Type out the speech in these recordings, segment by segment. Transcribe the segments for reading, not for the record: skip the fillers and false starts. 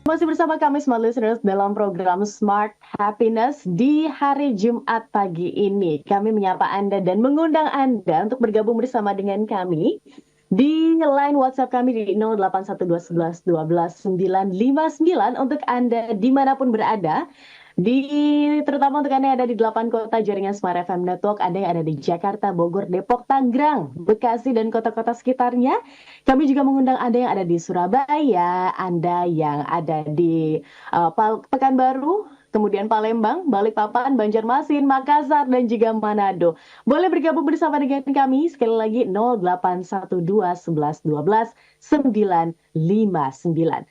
Masih bersama kami Smart Listeners dalam program Smart Happiness di hari Jumat pagi ini. Kami menyapa Anda dan mengundang Anda untuk bergabung bersama dengan kami di line WhatsApp kami di 081211 12 959 untuk Anda dimanapun berada. Terutama untuk Anda yang ada di 8 kota jaringan Smart FM Network, Anda yang ada di Jakarta, Bogor, Depok, Tangerang, Bekasi, dan kota-kota sekitarnya. Kami juga mengundang Anda yang ada di Surabaya, Anda yang ada di Pekanbaru, kemudian Palembang, Balikpapan, Banjarmasin, Makassar, dan juga Manado. Boleh bergabung bersama dengan kami sekali lagi 0812 11 12 959.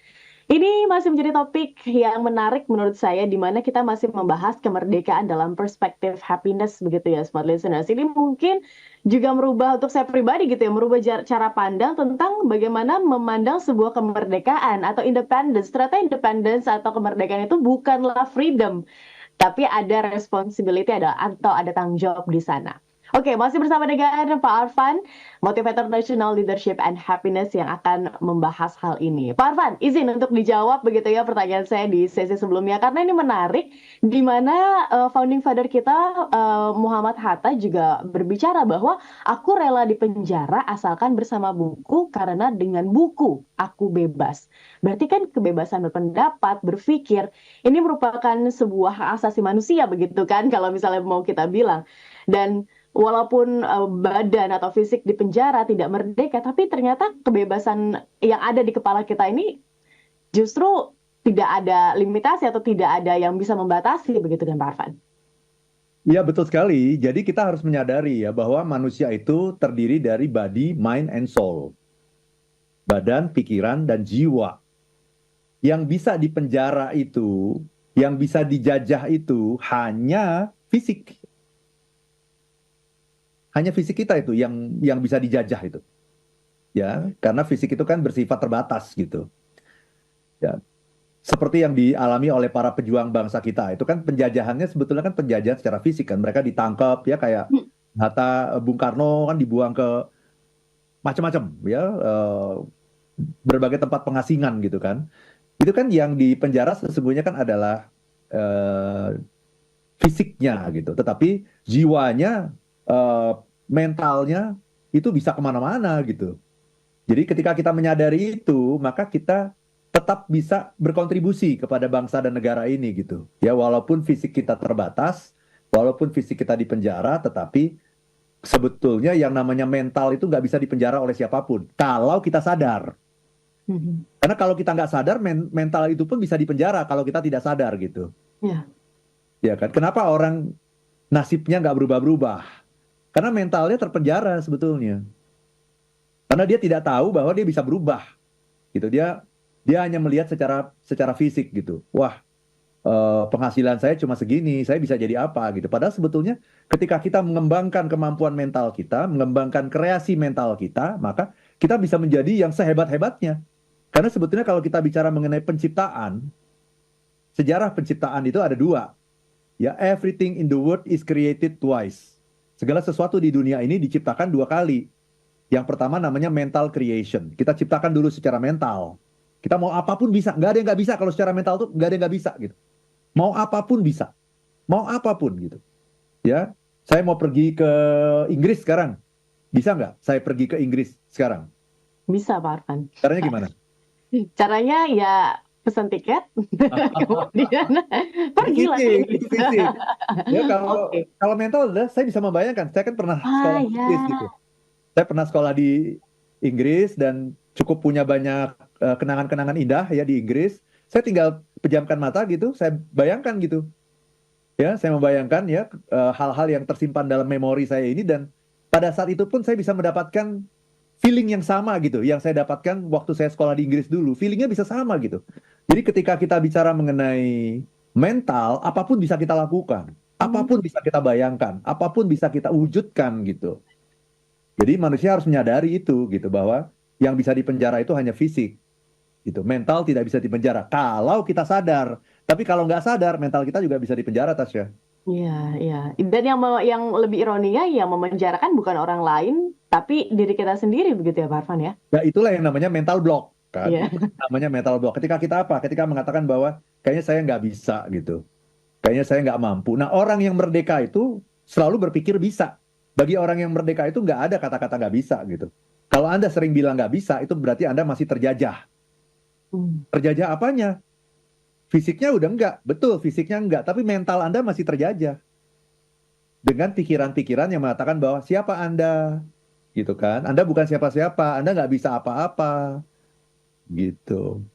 Ini masih menjadi topik yang menarik menurut saya, di mana kita masih membahas kemerdekaan dalam perspektif happiness begitu ya, Smart Listeners. Ini mungkin juga merubah untuk saya pribadi gitu ya, merubah cara pandang tentang bagaimana memandang sebuah kemerdekaan atau independence. Ternyata independence atau kemerdekaan itu bukanlah freedom, tapi ada responsibility atau ada tanggung jawab di sana. Oke, masih bersama dengan Pak Arfan, motivator national leadership and happiness yang akan membahas hal ini. Pak Arfan, izin untuk dijawab begitu ya pertanyaan saya di sesi sebelumnya, karena ini menarik, di mana founding father kita Muhammad Hatta juga berbicara bahwa aku rela dipenjara asalkan bersama buku, karena dengan buku aku bebas. Berarti kan kebebasan berpendapat, berpikir, ini merupakan sebuah hak asasi manusia begitu kan, kalau misalnya mau kita bilang. Dan walaupun badan atau fisik di penjara tidak merdeka, tapi ternyata kebebasan yang ada di kepala kita ini justru tidak ada limitasi atau tidak ada yang bisa membatasi begitu kan Pak Arfan? Iya betul sekali. Jadi kita harus menyadari ya bahwa manusia itu terdiri dari body, mind, and soul. Badan, pikiran, dan jiwa. Yang bisa dipenjara itu, yang bisa dijajah itu hanya fisik. Hanya fisik kita itu yang bisa dijajah itu. Ya, karena fisik itu kan bersifat terbatas gitu. Ya, seperti yang dialami oleh para pejuang bangsa kita itu kan penjajahannya sebetulnya kan penjajahan secara fisik kan, mereka ditangkap ya kayak Hatta, Bung Karno kan dibuang ke macam-macam ya, berbagai tempat pengasingan gitu kan. Itu kan yang di penjara sesungguhnya kan adalah eh, fisiknya gitu, tetapi jiwanya, eh, mentalnya itu bisa kemana-mana gitu. Jadi ketika kita menyadari itu, maka kita tetap bisa berkontribusi kepada bangsa dan negara ini gitu. Ya walaupun fisik kita terbatas, walaupun fisik kita di penjara, tetapi sebetulnya yang namanya mental itu nggak bisa dipenjara oleh siapapun. Kalau kita sadar. Mhm. Karena kalau kita nggak sadar, mental itu pun bisa dipenjara kalau kita tidak sadar gitu. Ya. Ya kan? Kenapa orang nasibnya nggak berubah-berubah? Karena mentalnya terpenjara sebetulnya. Karena dia tidak tahu bahwa dia bisa berubah. Gitu. Dia hanya melihat secara fisik gitu. Wah, penghasilan saya cuma segini, saya bisa jadi apa gitu. Padahal sebetulnya ketika kita mengembangkan kemampuan mental kita, mengembangkan kreasi mental kita, maka kita bisa menjadi yang sehebat-hebatnya. Karena sebetulnya kalau kita bicara mengenai penciptaan, sejarah penciptaan itu ada dua. Ya, everything in the world is created twice. Segala sesuatu di dunia ini diciptakan dua kali. Yang pertama namanya mental creation. Kita ciptakan dulu secara mental. Kita mau apapun bisa. Nggak ada yang nggak bisa kalau secara mental tuh nggak ada yang nggak bisa gitu. Mau apapun bisa. Mau apapun gitu. Ya, saya mau pergi ke Inggris sekarang. Bisa nggak saya pergi ke Inggris sekarang? Bisa Pak Arfan. Caranya gimana? Caranya ya pesan tiket, kemudian Itu pergilah ke fisik, Inggris. itu fisik. Ya kalau Oke. kalau mental adalah saya bisa membayangkan. Saya kan pernah Ah sekolah di Inggris gitu. ya. Saya pernah sekolah di Inggris dan cukup punya banyak kenangan-kenangan indah ya di Inggris. Saya tinggal pejamkan mata gitu, saya bayangkan gitu. Ya, saya membayangkan ya hal-hal yang tersimpan dalam memori saya ini, dan pada saat itu pun saya bisa mendapatkan feeling yang sama gitu, yang saya dapatkan waktu saya sekolah di Inggris dulu. Feelingnya bisa sama gitu. Jadi ketika kita bicara mengenai mental, apapun bisa kita lakukan. Hmm. Apapun bisa kita bayangkan, apapun bisa kita wujudkan gitu. Jadi manusia harus menyadari itu gitu, bahwa yang bisa dipenjara itu hanya fisik gitu. Mental tidak bisa dipenjara kalau kita sadar. Tapi kalau nggak sadar, mental kita juga bisa dipenjara, Tasya. Iya, iya. Dan yang lebih ironinya, yang memenjarakan bukan orang lain, tapi diri kita sendiri begitu ya Pak Arfan ya? Ya itulah yang namanya mental block. kan? Iya. Itu namanya mental block. Ketika kita apa? Ketika mengatakan bahwa kayaknya saya nggak bisa gitu. Kayaknya saya nggak mampu. Nah, orang yang merdeka itu selalu berpikir bisa. Bagi orang yang merdeka itu nggak ada kata-kata nggak bisa gitu. Kalau Anda sering bilang nggak bisa, itu berarti Anda masih terjajah. Hmm. Terjajah apanya? Fisiknya udah enggak. Betul, fisiknya enggak. Tapi mental Anda masih terjajah. Dengan pikiran-pikiran yang mengatakan bahwa siapa Anda? Gitu kan. Anda bukan siapa-siapa. Anda nggak bisa apa-apa. Gitu.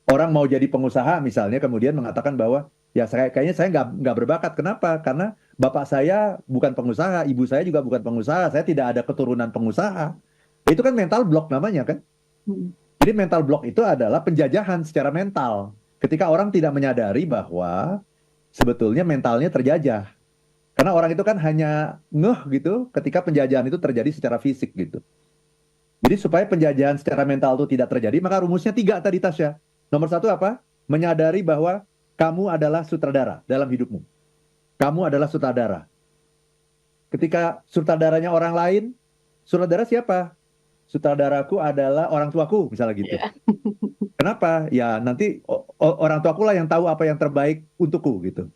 Orang mau jadi pengusaha misalnya kemudian mengatakan bahwa ya kayaknya saya nggak berbakat. Kenapa? Karena bapak saya bukan pengusaha, ibu saya juga bukan pengusaha, saya tidak ada keturunan pengusaha. Itu kan mental block namanya kan. Hmm. Jadi mental block itu adalah penjajahan secara mental. Ketika orang tidak menyadari bahwa sebetulnya mentalnya terjajah. Karena orang itu kan hanya ngeh gitu ketika penjajahan itu terjadi secara fisik gitu. Jadi supaya penjajahan secara mental itu tidak terjadi, maka rumusnya 3 tadi Tasya. Nomor 1 apa? Menyadari bahwa kamu adalah sutradara dalam hidupmu. Kamu adalah sutradara. Ketika sutradaranya orang lain, sutradara siapa? Sutradaraku adalah orang tuaku, misalnya gitu. Iya. Kenapa? Ya nanti orang tuaku lah yang tahu apa yang terbaik untukku gitu.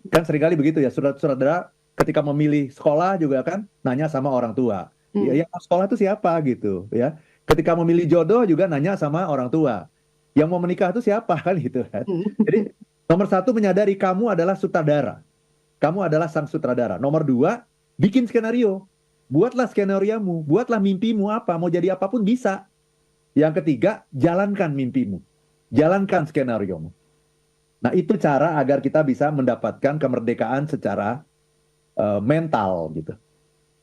Kan seringkali begitu ya, sutradara ketika memilih sekolah juga kan nanya sama orang tua. Ya, Hmm. yang mau sekolah itu siapa gitu ya. Ketika memilih jodoh juga nanya sama orang tua. Yang mau menikah itu siapa kan gitu kan. Hmm. Jadi nomor 1 menyadari kamu adalah sutradara. Kamu adalah sang sutradara. Nomor 2, bikin skenario. Buatlah skenariomu, buatlah mimpimu apa, mau jadi apapun bisa. Yang ketiga, jalankan mimpimu. Jalankan skenariomu. Nah, itu cara agar kita bisa mendapatkan kemerdekaan secara mental gitu.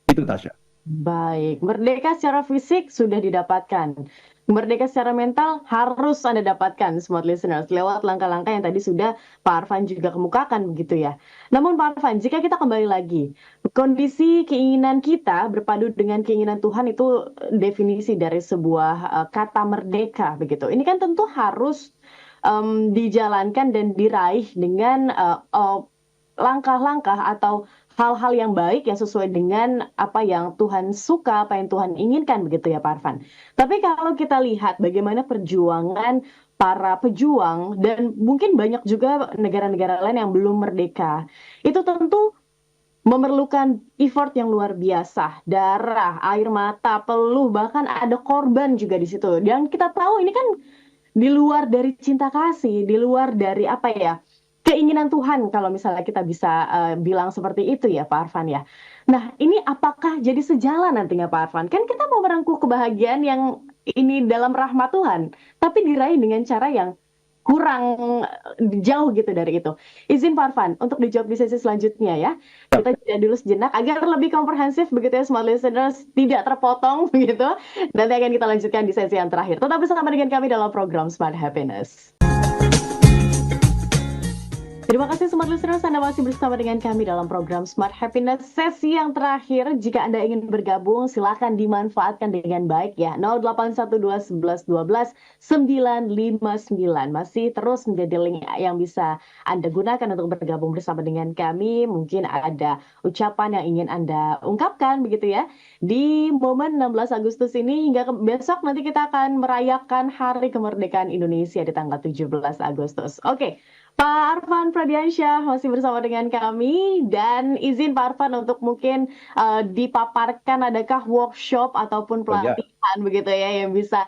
Itu Tasya. Baik, merdeka secara fisik sudah didapatkan. Merdeka secara mental harus Anda dapatkan, smart listeners, lewat langkah-langkah yang tadi sudah Pak Arfan juga kemukakan begitu ya. Namun Pak Arfan, jika kita kembali lagi, kondisi keinginan kita berpadu dengan keinginan Tuhan itu definisi dari sebuah kata merdeka begitu. Ini kan tentu harus dijalankan dan diraih dengan langkah-langkah atau hal-hal yang baik yang sesuai dengan apa yang Tuhan suka, apa yang Tuhan inginkan begitu ya Pak Arfan. Tapi kalau kita lihat bagaimana perjuangan para pejuang dan mungkin banyak juga negara-negara lain yang belum merdeka, itu tentu memerlukan effort yang luar biasa, darah, air mata, peluh, bahkan ada korban juga di situ. Dan kita tahu ini kan di luar dari cinta kasih, di luar dari apa ya, keinginan Tuhan kalau misalnya kita bisa bilang seperti itu ya Pak Arfan ya. Nah ini apakah jadi sejalan nantinya Pak Arfan? Kan kita mau merengkuh kebahagiaan yang ini dalam rahmat Tuhan, tapi diraih dengan cara yang kurang jauh gitu dari itu. Izin Pak Arfan untuk dijawab di sesi selanjutnya ya. Kita jeda dulu sejenak agar lebih komprehensif begitu ya smart listeners, tidak terpotong begitu. Nanti akan kita lanjutkan di sesi yang terakhir. Tetap bersama dengan kami dalam program Smart Happiness. Terima kasih Smart Listeners, Anda masih bersama dengan kami dalam program Smart Happiness sesi yang terakhir. Jika Anda ingin bergabung, silakan dimanfaatkan dengan baik ya. 0812 11 12 959 masih terus menjadi link yang bisa Anda gunakan untuk bergabung bersama dengan kami. Mungkin ada ucapan yang ingin Anda ungkapkan begitu ya. Di momen 16 Agustus ini hingga besok nanti kita akan merayakan Hari Kemerdekaan Indonesia di tanggal 17 Agustus. Oke. Pak Arfan Pradiansyah masih bersama dengan kami dan izin Pak Arfan untuk mungkin dipaparkan adakah workshop ataupun Oh ya, pelatihan begitu ya yang bisa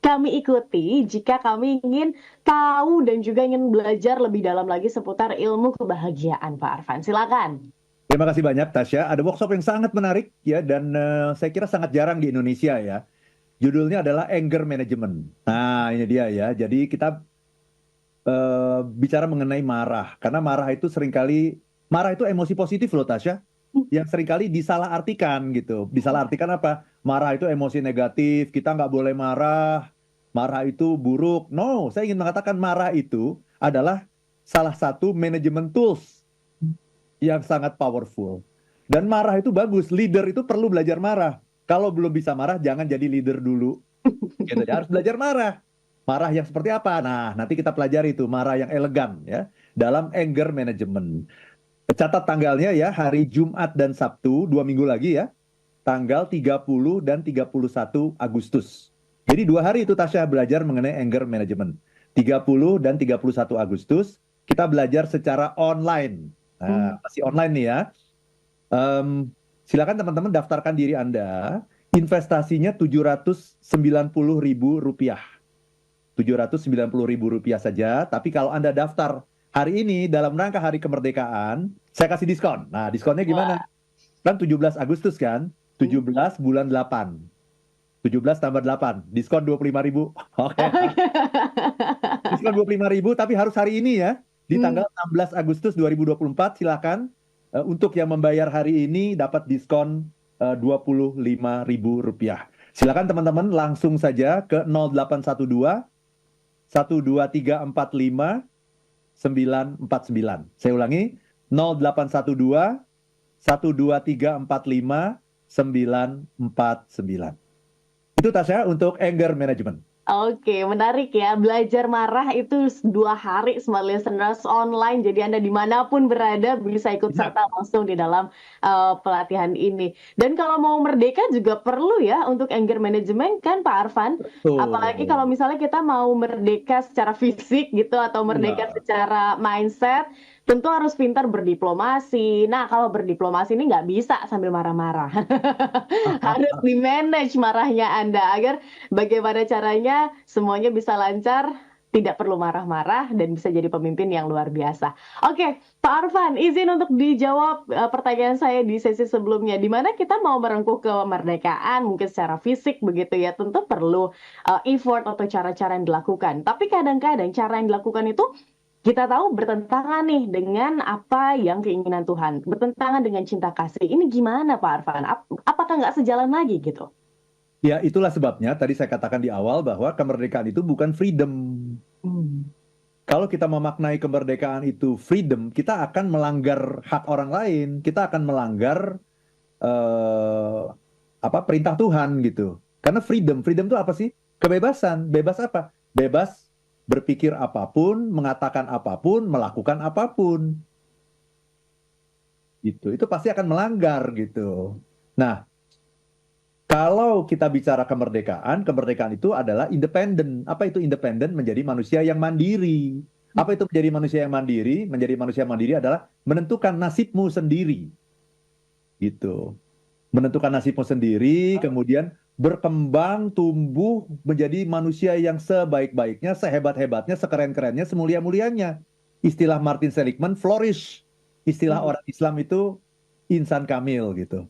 kami ikuti jika kami ingin tahu dan juga ingin belajar lebih dalam lagi seputar ilmu kebahagiaan Pak Arfan. Silakan. terima kasih banyak Tasya. Ada workshop yang sangat menarik ya dan saya kira sangat jarang di Indonesia ya. Judulnya adalah Anger Management. Nah, ini dia ya. Jadi kita bicara mengenai marah. Karena marah itu seringkali, marah itu emosi positif loh Tasya. Yang seringkali disalahartikan gitu. Disalahartikan apa? Marah itu emosi negatif, kita nggak boleh marah. Marah itu buruk. No, saya ingin mengatakan marah itu adalah salah satu manajemen tools yang sangat powerful. Dan marah itu bagus. Leader itu perlu belajar marah. Kalau belum bisa marah, jangan jadi leader dulu. Gitu, dia harus belajar marah. Marah yang seperti apa? Nah, nanti kita pelajari itu marah yang elegan ya dalam anger management. Catat tanggalnya ya, hari Jumat dan Sabtu, 2 minggu lagi ya. Tanggal 30 dan 31 Agustus. Jadi 2 hari itu Tasya belajar mengenai anger management. 30 dan 31 Agustus kita belajar secara online. Nah, Hmm. masih online nih ya. Em, Silakan teman-teman daftarkan diri Anda. Investasinya Rp790.000. Rp790.000 saja. Tapi kalau Anda daftar hari ini dalam rangka Hari Kemerdekaan, saya kasih diskon. Nah, diskonnya gimana? Wah. Kan 17 Agustus kan? Hmm. 17 bulan 8. 17 tambah 8. Diskon 25.000. Oke. Diskon 25.000 tapi harus hari ini ya. Di Hmm. tanggal 16 Agustus 2024 silakan untuk yang membayar hari ini dapat diskon Rp25.000. Silakan teman-teman langsung saja ke 0812 12345 949. Saya ulangi 0812 12345 949. Itu Tasya untuk anger management. Oke, menarik ya. Belajar marah itu 2 hari Smart Listeners online. Jadi Anda dimanapun berada bisa ikut Ya, serta langsung di dalam pelatihan ini. Dan kalau mau merdeka juga perlu ya untuk anger management kan Pak Arfan. Apalagi kalau betul. misalnya kita mau merdeka secara fisik gitu atau merdeka Iya. secara mindset, tentu harus pintar berdiplomasi. Nah, kalau berdiplomasi ini nggak bisa sambil marah-marah. Harus di-manage marahnya Anda agar bagaimana caranya semuanya bisa lancar, tidak perlu marah-marah, dan bisa jadi pemimpin yang luar biasa. Oke, Pak Arfan, izin untuk dijawab pertanyaan saya di sesi sebelumnya. Di mana kita mau merengkuh kemerdekaan, mungkin secara fisik begitu ya, tentu perlu effort atau cara-cara yang dilakukan. Tapi kadang-kadang cara yang dilakukan itu kita tahu bertentangan nih dengan apa yang keinginan Tuhan, bertentangan dengan cinta kasih. Ini gimana Pak Arfan? Apakah nggak sejalan lagi gitu? Ya, itulah sebabnya tadi saya katakan di awal bahwa kemerdekaan itu bukan freedom. Hmm. Kalau kita memaknai kemerdekaan itu freedom, kita akan melanggar hak orang lain, kita akan melanggar eh, perintah Tuhan gitu. Karena freedom itu apa sih? Kebebasan. Bebas apa? Bebas berpikir apapun, mengatakan apapun, melakukan apapun. Gitu. Itu pasti akan melanggar gitu. Nah, kalau kita bicara kemerdekaan, kemerdekaan itu adalah independen. Apa itu independen? Menjadi manusia yang mandiri. Apa itu menjadi manusia yang mandiri? Menjadi manusia yang mandiri adalah menentukan nasibmu sendiri. Gitu. Menentukan nasibmu sendiri, kemudian berkembang, tumbuh menjadi manusia yang sebaik-baiknya, sehebat-hebatnya, sekeren-kerennya, semulia-mulianya. Istilah Martin Seligman, flourish. Istilah Hmm. orang Islam itu insan kamil gitu.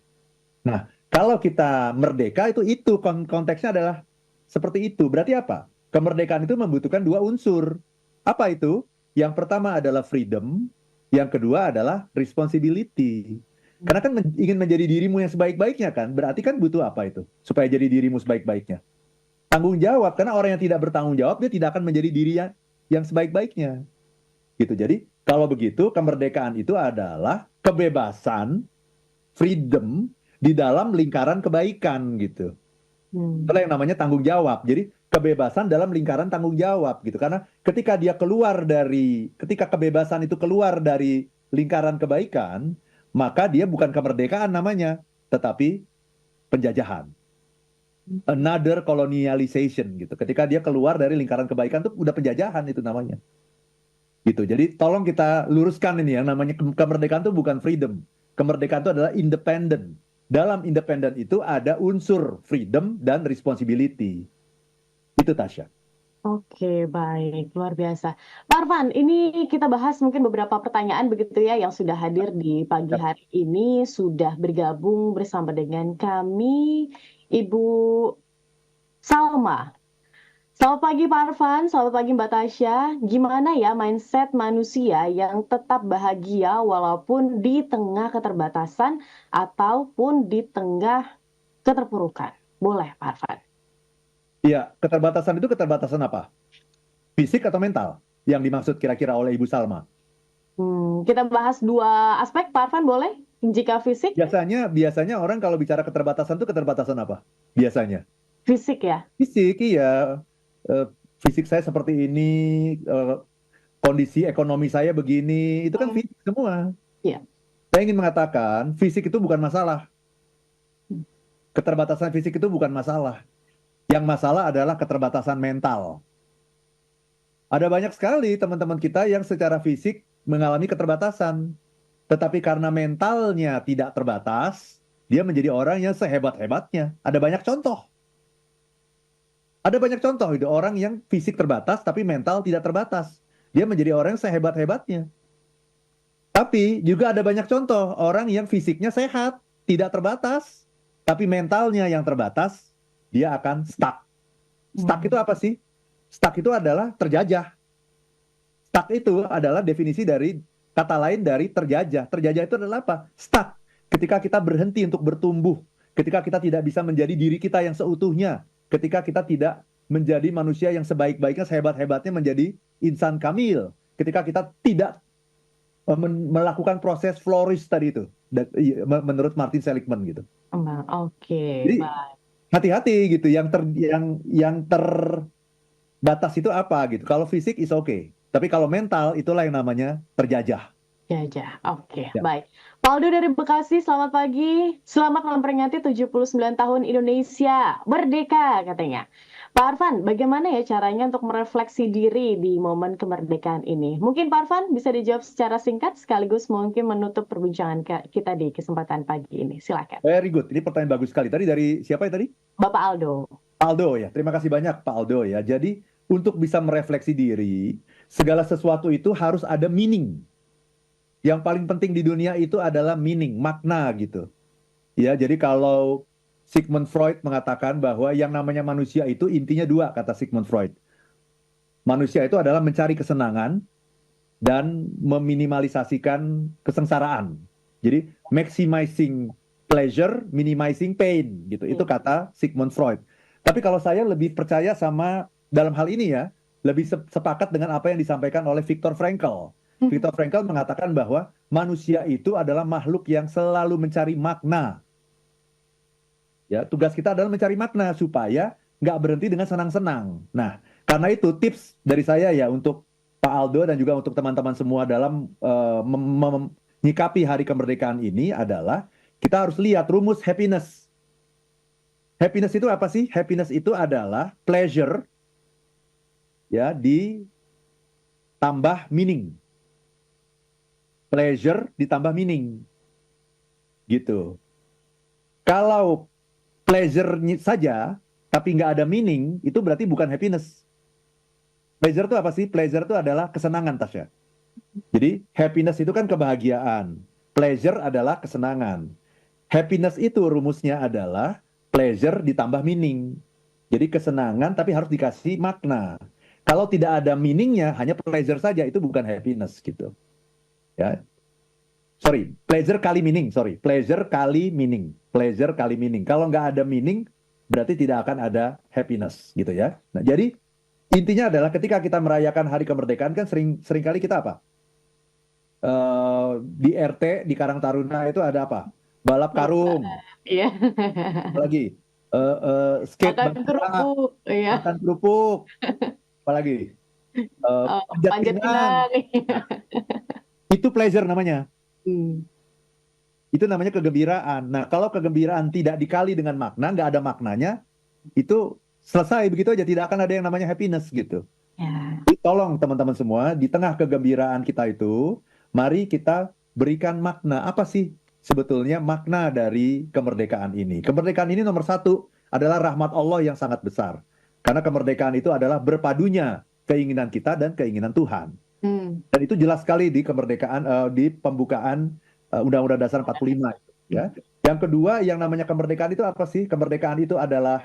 Nah, kalau kita merdeka itu konteksnya adalah seperti itu. Berarti apa? Kemerdekaan itu membutuhkan 2 unsur. Apa itu? Yang pertama adalah freedom, yang kedua adalah responsibility. Karena kan ingin menjadi dirimu yang sebaik-baiknya kan, berarti kan butuh apa itu? Supaya jadi dirimu sebaik-baiknya. Tanggung jawab, karena orang yang tidak bertanggung jawab, dia tidak akan menjadi diri yang sebaik-baiknya. Gitu. Jadi, kalau begitu, kemerdekaan itu adalah kebebasan, freedom, di dalam lingkaran kebaikan gitu. Itulah Hmm. yang namanya tanggung jawab. Jadi kebebasan dalam lingkaran tanggung jawab gitu. Karena ketika kebebasan itu keluar dari lingkaran kebaikan, maka dia bukan kemerdekaan namanya, tetapi penjajahan. Another colonialization gitu. Ketika dia keluar dari lingkaran kebaikan itu udah penjajahan itu namanya. Gitu. Jadi tolong kita luruskan ini yang namanya kemerdekaan itu bukan freedom. Kemerdekaan itu adalah independent. Dalam independen itu ada unsur freedom dan responsibility. Itu Tasya. Oke, baik, luar biasa. Pak Arfan, ini kita bahas mungkin beberapa pertanyaan begitu ya yang sudah hadir di pagi Yap. hari ini, sudah bergabung bersama dengan kami, Ibu Salma. Selamat pagi Pak Arfan, selamat pagi Mbak Tasya. Gimana ya mindset manusia yang tetap bahagia walaupun di tengah keterbatasan ataupun di tengah keterpurukan? Boleh Pak Arfan. Iya, keterbatasan itu keterbatasan apa? Fisik atau mental? Yang dimaksud kira-kira oleh Ibu Salma. Kita bahas dua aspek, Pak Arfan boleh? Jika fisik, Biasanya orang kalau bicara keterbatasan itu keterbatasan apa? Biasanya. fisik ya. Fisik, iya. Eh, Fisik saya seperti ini, eh, kondisi ekonomi saya begini, itu kan Hmm. fisik semua. Iya. Saya ingin mengatakan, fisik itu bukan masalah. Keterbatasan fisik itu bukan masalah. Yang masalah adalah keterbatasan mental. Ada banyak sekali teman-teman kita yang secara fisik mengalami keterbatasan, tetapi karena mentalnya tidak terbatas, dia menjadi orang yang sehebat-hebatnya. Ada banyak contoh. Ada banyak contoh itu orang yang fisik terbatas tapi mental tidak terbatas. Dia menjadi orang yang sehebat-hebatnya. Tapi juga ada banyak contoh orang yang fisiknya sehat, tidak terbatas, tapi mentalnya yang terbatas, dia akan stuck. Stuck itu apa sih? Stuck itu adalah terjajah. Stuck itu adalah definisi dari kata lain dari terjajah. Terjajah itu adalah apa? Stuck. Ketika kita berhenti untuk bertumbuh, ketika kita tidak bisa menjadi diri kita yang seutuhnya, ketika kita tidak menjadi manusia yang sebaik-baiknya, sehebat-hebatnya menjadi insan kamil, ketika kita tidak melakukan proses flourish tadi itu, menurut Martin Seligman gitu. Oke, Jadi baik. hati-hati gitu, yang terbatas itu apa gitu. Kalau fisik is okay, tapi kalau mental itulah yang namanya terjajah. Jajah, oke, Ya. baik. Pak Aldo dari Bekasi, selamat pagi. Selamat memperingati 79 tahun Indonesia Merdeka katanya. Pak Arfan, bagaimana ya caranya untuk merefleksi diri di momen kemerdekaan ini? Mungkin Pak Arfan bisa dijawab secara singkat sekaligus mungkin menutup perbincangan kita di kesempatan pagi ini. Silakan. Very good. Ini pertanyaan bagus sekali. Tadi dari siapa ya tadi? Bapak Aldo. Pak Aldo ya. Terima kasih banyak Pak Aldo ya. Jadi untuk bisa merefleksi diri, segala sesuatu itu harus ada meaning. Yang paling penting di dunia itu adalah meaning, makna gitu. Ya, jadi kalau Sigmund Freud mengatakan bahwa yang namanya manusia itu intinya dua, kata Sigmund Freud. Manusia itu adalah mencari kesenangan dan meminimalisasikan kesengsaraan. Jadi maximizing pleasure, minimizing pain gitu. Itu kata Sigmund Freud. Tapi kalau saya lebih percaya sama dalam hal ini ya, lebih sepakat dengan apa yang disampaikan oleh Viktor Frankl. Viktor Frankl mengatakan bahwa manusia itu adalah makhluk yang selalu mencari makna. Ya, tugas kita adalah mencari makna supaya nggak berhenti dengan senang-senang. Nah, karena itu tips dari saya ya untuk Pak Aldo dan juga untuk teman-teman semua dalam menyikapi hari kemerdekaan ini adalah kita harus lihat rumus happiness. Happiness itu apa sih? Happiness itu adalah pleasure ya ditambah meaning. Pleasure ditambah meaning. Gitu. Kalau pleasure saja tapi nggak ada meaning, itu berarti bukan happiness. Pleasure itu apa sih? Pleasure itu adalah kesenangan, Tasya. Jadi happiness itu kan kebahagiaan. Pleasure adalah kesenangan. Happiness itu rumusnya adalah pleasure ditambah meaning. Jadi kesenangan tapi harus dikasih makna. Kalau tidak ada meaningnya, hanya pleasure saja, itu bukan happiness gitu. Ya, sorry, pleasure kali meaning, sorry, pleasure kali meaning, pleasure kali meaning. Kalau nggak ada meaning, berarti tidak akan ada happiness, gitu ya. Nah, jadi intinya adalah ketika kita merayakan hari kemerdekaan kan sering kali kita apa? Di RT di Karang Taruna itu ada apa? Balap karung, Iya. apalagi skate Makan bangka, kerupuk, iya. makan kerupuk, apalagi panjat Panjat pinang. pinang. Nah, itu pleasure namanya. Hmm. Itu namanya kegembiraan. Nah, kalau kegembiraan tidak dikali dengan makna, nggak ada maknanya, itu selesai begitu aja. Tidak akan ada yang namanya happiness gitu. Ya. Jadi, tolong teman-teman semua, di tengah kegembiraan kita itu, mari kita berikan makna. Apa sih sebetulnya makna dari kemerdekaan ini? Kemerdekaan ini nomor satu adalah rahmat Allah yang sangat besar. Karena kemerdekaan itu adalah berpadunya keinginan kita dan keinginan Tuhan. Dan itu jelas sekali di kemerdekaan, di pembukaan Undang-Undang Dasar 45. Ya. Yang kedua, yang namanya kemerdekaan itu apa sih? Kemerdekaan itu adalah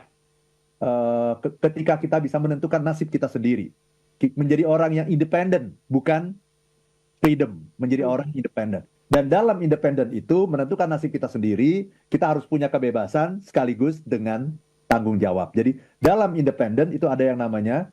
ketika kita bisa menentukan nasib kita sendiri. Menjadi orang yang independen, bukan freedom. Menjadi orang independen. Dan dalam independen itu menentukan nasib kita sendiri, kita harus punya kebebasan sekaligus dengan tanggung jawab. Jadi dalam independen itu ada yang namanya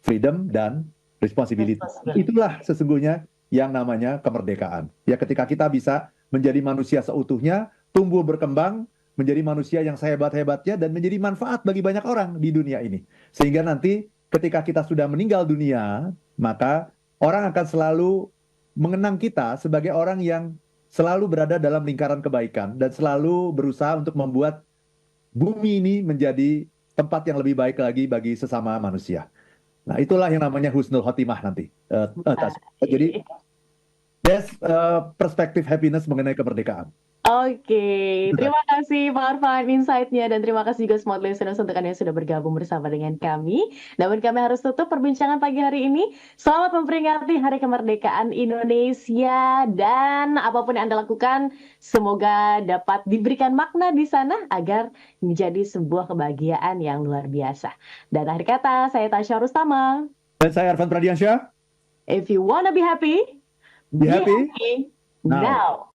freedom dan responsibility. Itulah sesungguhnya yang namanya kemerdekaan. Ya, ketika kita bisa menjadi manusia seutuhnya, tumbuh berkembang, menjadi manusia yang sehebat-hebatnya dan menjadi manfaat bagi banyak orang di dunia ini. Sehingga nanti ketika kita sudah meninggal dunia, maka orang akan selalu mengenang kita sebagai orang yang selalu berada dalam lingkaran kebaikan dan selalu berusaha untuk membuat bumi ini menjadi tempat yang lebih baik lagi bagi sesama manusia. Nah, itulah yang namanya husnul khotimah nanti. Jadi, Baik. that's perspektif happiness mengenai kemerdekaan. Oke, Itu tadi. terima kasih Pak Arfan insight-nya dan terima kasih juga smart listeners untuk Anda yang sudah bergabung bersama dengan kami. Namun kami harus tutup perbincangan pagi hari ini. Selamat memperingati Hari Kemerdekaan Indonesia dan apapun yang Anda lakukan, semoga dapat diberikan makna di sana agar menjadi sebuah kebahagiaan yang luar biasa. Dan akhir kata, saya Tasya Rustama. Dan saya Arfan Pradiansyah. If you wanna be happy, Be be happy happy now. now.